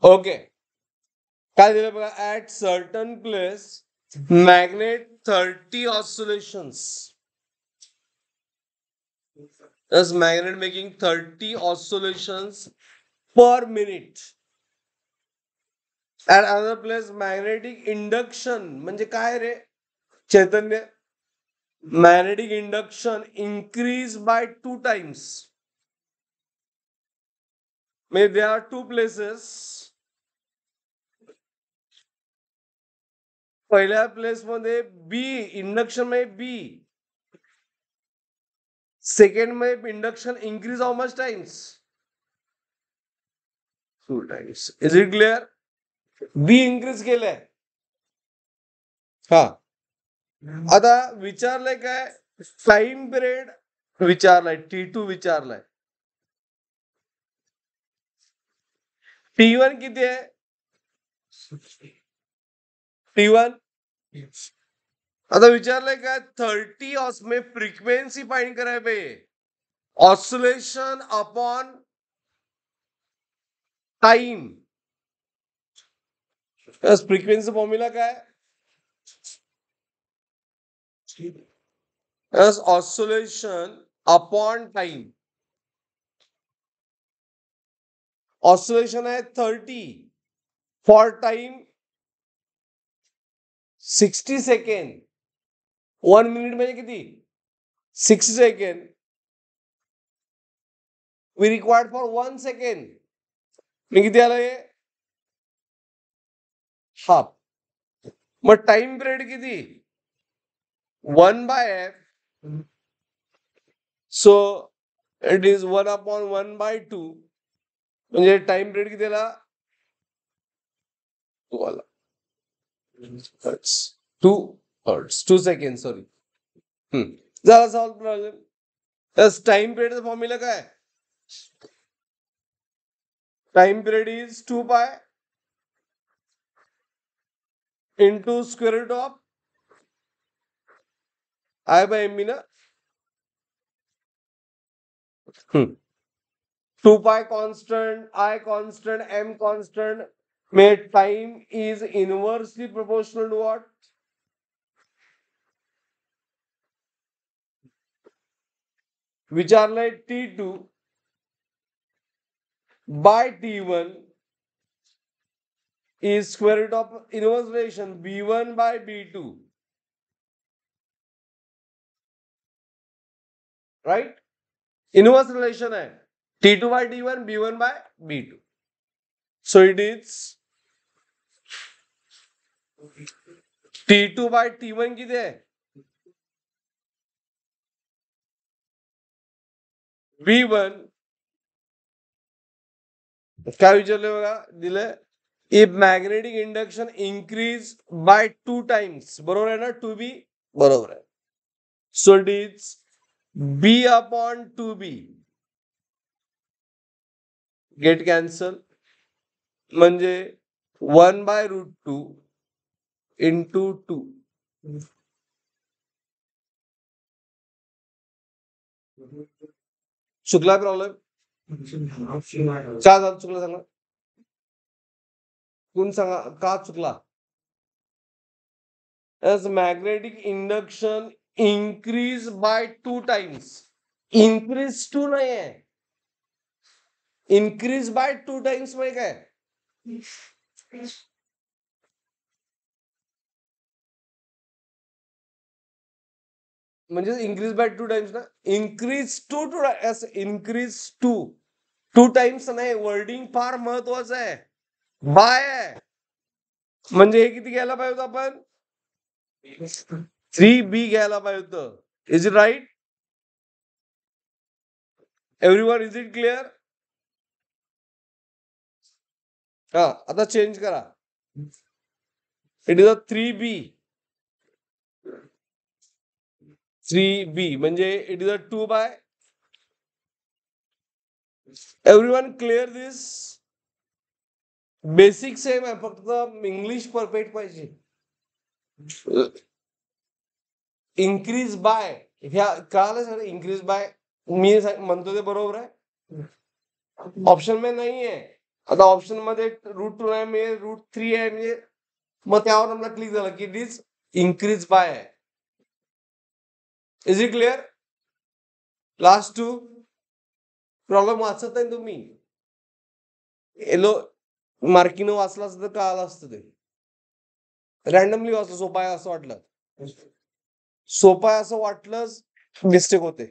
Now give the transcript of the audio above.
Okay, काय दिलं बघा, at certain place magnet 30 oscillations. Thus magnet making 30 oscillations per minute. At another place magnetic induction म्हणजे काय रे चैतन्य, magnetic induction increase by 2 times. Maybe there are two places. पहिल्या place मध्ये बी induction मध्ये बी, second मध्ये induction increase how much times, 2 times. Is it clear? Be increase केलंय. हा, आता विचारलंय काय, टाइम पिरियड विचारलाय, T2 विचारलाय. T1 किती आहे? T1 आता विचारलंय काय, 30 में फ्रिक्वेन्सी फाइंड करायला पाहिजे, oscillation upon time. Frequency formula काय, ऑसिलेशन अपॉन टाइम. ऑसिलेशन आहे 30, फॉर टाइम 60 सेकंड. 1 मिनिट म्हणजे किती, 60 second. We required for 1 second. मी किती आलं हे, हाफ. मग टाइम पिरियड किती, 1/f. So it is 1/1/2. म्हणजे टाइम पिरियड किती आला, 2 आला. 2 सेकंड, सॉरी. झाला सॉल्व प्रॉब्लेम. टाइम पिरियडचा फॉर्म्युला काय, time period is 2π into square root of I/mb ना. 2π constant, I constant, m constant. May time is inversely proportional to what, विचारलंय T2 by T1 is square root of inverse relation B1 by B2. Right? Inverse relation है T2 by T1, B1 by B2. So it is T2 by T1 किती आहे, B1. काय विचारले बघा, दिलंय, if magnetic induction increase by 2 times. बरोबर आहे ना, 2B बरोबर आहे. So it is B/2B. Get cancel, म्हणजे 1/√2 into 2. चुकला प्रॉब्लेम, का चुकला सांगा, कोण सांगा का चुकला. As magnetic induction increase by 2 times. Increase 2 नाही आहे, increase by 2 times म्हणजे काय, म्हणजे increase by 2 times ना, increase 2 times नाही. वर्डिंग फार महत्वाचं आहे, बाय आहे. म्हणजे हे किती घ्यायला पाहिजे होतं आपण, 3B घ्यायला पाहिजे होतं. Is it right everyone, is it clear? हा, आता चेंज करा, इट इज अ 3B म्हणजे it is a 2/. Everyone clear this? Basic same आहे, फक्त इंग्लिश परफेक्ट पाहिजे. इन्क्रीज बाय, ह्या कळालं सर, इन्क्रीज बाय मी म्हणतो ते बरोबर आहे, ऑप्शन में नाही आहे. आता ऑप्शन मध्ये रूट 2 आहे म्हणजे रूट 3 आहे म्हणजे मग त्यावर आम्हाला क्लिक झालं की इट इज इन्क्रीज बाय आहे. Is it clear? Last 2 problem वाचत नाही तुम्ही. एलो मार्किनो वाचला असतं तर कळालं असतं ते. रॅन्डमली वाचलं, सोपा आहे असं वाटलं, सोपा आहे असं वाटलंच मिस्टेक होते.